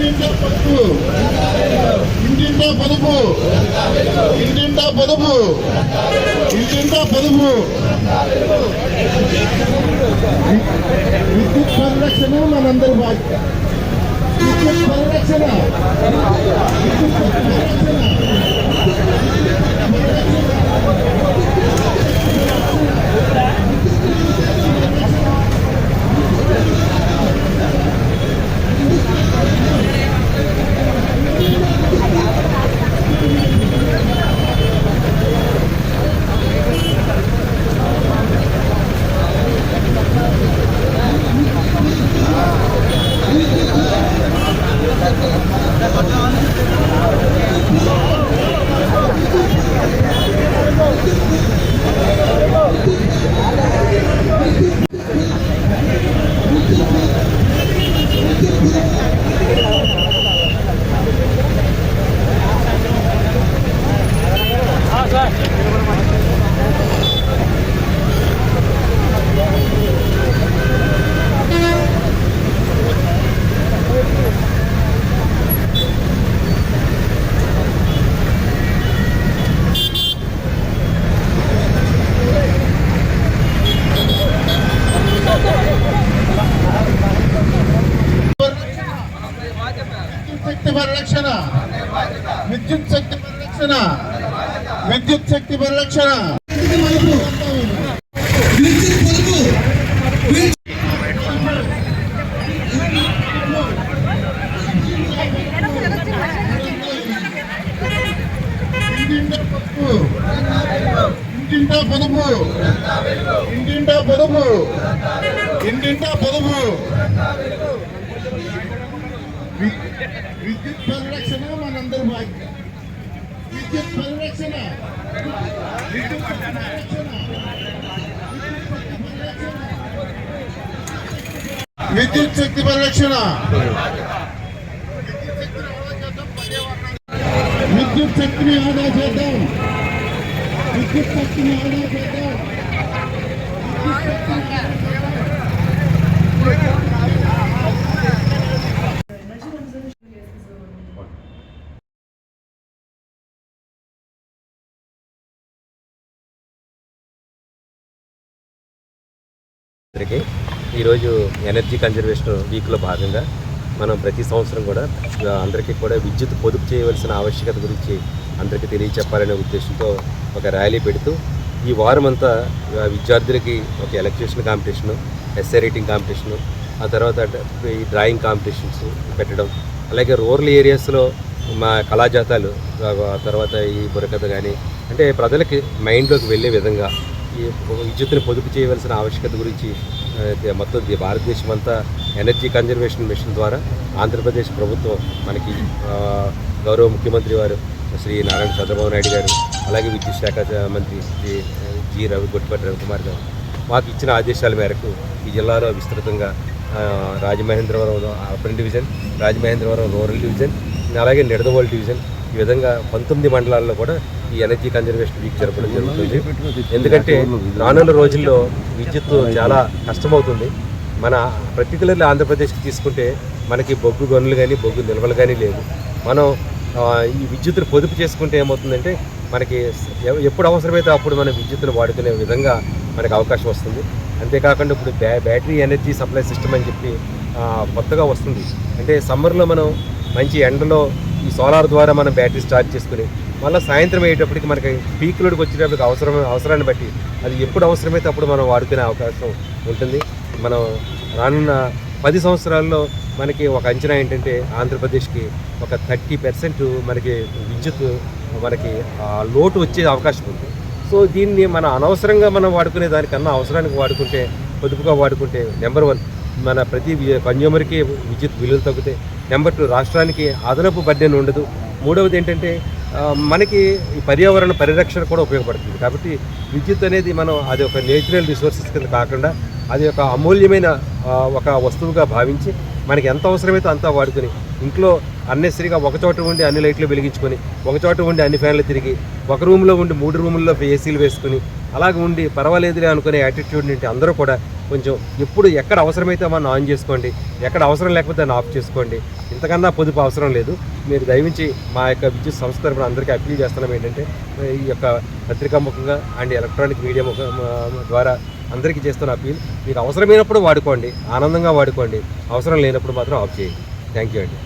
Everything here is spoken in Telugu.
ఇంటింటా పొదుపు, ఇంటింటా పొదుపు, ఇంటింటా పొదుపు. విద్యుత్ పరిరక్షణ మనందరి బాధ్యత. విద్యుత్ పరిరక్షణ, విద్యుత్ పరిరక్షణ. పరిరక్షణ, విద్యుత్ శక్తి పరిరక్షణ, విద్యుత్ శక్తి పరిరక్షణ. ఇంటింటా పొదుపు, ఇంటింటా పొదుపు, ఇంటింటా పొదుపు. విద్యుత్ పరిరక్షణ మనందరి బాధ్యత. విద్యుత్ పరిరక్షణ, విద్యుత్ పరిరక్షణ, విద్యుత్ శక్తి పరిరక్షణ. విద్యుత్ శక్తిని ఆదా చేద్దాం, విద్యుత్ శక్తిని ఆదా చేద్దాం. ఈరోజు ఎనర్జీ కన్జర్వేషన్ వీక్లో భాగంగా మనం ప్రతి సంవత్సరం కూడా అందరికీ కూడా విద్యుత్ పొదుపు చేయవలసిన ఆవశ్యకత గురించి అందరికీ తెలియచెప్పాలనే ఉద్దేశంతో ఒక ర్యాలీ పెడుతూ ఈ వారం అంతా విద్యార్థులకి ఒక elocution competition, essay writing competition, ఆ తర్వాత ఈ డ్రాయింగ్ కాంపిటీషన్స్ పెట్టడం, అలాగే రూరల్ ఏరియాస్లో మా కళాజాతాలు, తర్వాత ఈ బుర్రకథ కానీ అంటే ప్రజలకి మైండ్లోకి వెళ్ళే విధంగా ఈ విద్యుత్తుని పొదుపు చేయవలసిన ఆవశ్యకత గురించి మొత్తం భారతదేశం అంతా ఎనర్జీ కన్జర్వేషన్ మిషన్ ద్వారా ఆంధ్రప్రదేశ్ ప్రభుత్వం మనకి గౌరవ ముఖ్యమంత్రి వారు శ్రీ నారాయణ చంద్రబాబు నాయుడు గారు, అలాగే విద్యుత్ శాఖ మంత్రి శ్రీ గొట్టిపాటి రవికుమార్ గారు మాకు ఇచ్చిన ఆదేశాల మేరకు ఈ జిల్లాలో విస్తృతంగా Rajamahendravaram urban division, Rajamahendravaram rural division, అలాగే నిడదవోలు డివిజన్, ఈ విధంగా 19 మండలాల్లో కూడా ఈ ఎనర్జీ కన్జర్వేషన్ వీక్ జరపడం జరుగుతుంది. ఎందుకంటే రానున్న రోజుల్లో విద్యుత్ చాలా కష్టమవుతుంది. మన పర్టికులర్లీ ఆంధ్రప్రదేశ్కి తీసుకుంటే మనకి బొగ్గు గనులు కానీ బొగ్గు నిల్వలు కానీ లేవు. మనం ఈ విద్యుత్తును పొదుపు చేసుకుంటే ఏమవుతుందంటే మనకి ఎప్పుడు అవసరమైతే అప్పుడు మనం విద్యుత్తును వాడుకునే విధంగా మనకు అవకాశం వస్తుంది. అంతేకాకుండా ఇప్పుడు బ్యాటరీ ఎనర్జీ సప్లై సిస్టమ్ అని చెప్పి కొత్తగా వస్తుంది. అంటే సమ్మర్లో మనం మంచి ఎండలో ఈ సోలార్ ద్వారా మనం బ్యాటరీ స్టార్ట్ చేసుకుని మళ్ళీ సాయంత్రం అయ్యేటప్పటికి మనకి పీక్ లోడ్కి వచ్చేటప్పటికి అవసరాన్ని బట్టి అది ఎప్పుడు అవసరమైతే అప్పుడు మనం వాడుకునే అవకాశం ఉంటుంది. మనం రానున్న 10 సంవత్సరాల్లో మనకి ఒక అంచనా ఏంటంటే ఆంధ్రప్రదేశ్కి ఒక 30% మనకి విద్యుత్ మనకి లోటు వచ్చే అవకాశం ఉంది. సో దీన్ని మన అనవసరంగా మనం వాడుకునే దానికన్నా అవసరానికి వాడుకుంటే, పొదుపుగా వాడుకుంటే నెంబర్ 1 మన ప్రతి కన్జ్యూమర్కి విద్యుత్ బిల్లులు తగ్గుతాయి. నెంబర్ 2 రాష్ట్రానికి అదనపు బడ్జెట్ ఉండదు. మూడవది ఏంటంటే మనకి ఈ పర్యావరణ పరిరక్షణ కూడా ఉపయోగపడుతుంది. కాబట్టి విద్యుత్ అనేది మనం అది ఒక నేచురల్ రిసోర్సెస్ కింద కాకుండా అది ఒక అమూల్యమైన ఒక వస్తువుగా భావించి మనకి ఎంత అవసరమైతే అంతా వాడుకొని ఇంట్లో అన్నెసరిగా ఒక చోట ఉండి అన్ని లైట్లు వెలిగించుకొని, ఒక చోట ఉండి అన్ని ఫ్యాన్లు తిరిగి, ఒక రూమ్లో ఉండి 3 రూముల్లో ఏసీలు వేసుకుని అలాగే ఉండి పర్వాలేదులే అనుకునే యాటిట్యూడ్ నుండి అందరూ కూడా కొంచెం ఎప్పుడు ఎక్కడ అవసరమైతే మనం ఆన్ చేసుకోండి, ఎక్కడ అవసరం లేకపోతే దాన్ని ఆఫ్ చేసుకోండి. ఇంతకన్నా పొదుపు అవసరం లేదు. మీరు దయవించి మా యొక్క విద్యుత్ సంస్థ తరపున అందరికీ అప్పీల్ చేస్తున్నాం ఏంటంటే, ఈ యొక్క పత్రికా ముఖంగా అండ్ ఎలక్ట్రానిక్ మీడియా ద్వారా అందరికీ చేస్తున్న అప్పీల్, మీకు అవసరమైనప్పుడు వాడుకోండి, ఆనందంగా వాడుకోండి, అవసరం లేనప్పుడు మాత్రం ఆఫ్ చేయండి. థ్యాంక్ యూ అండి.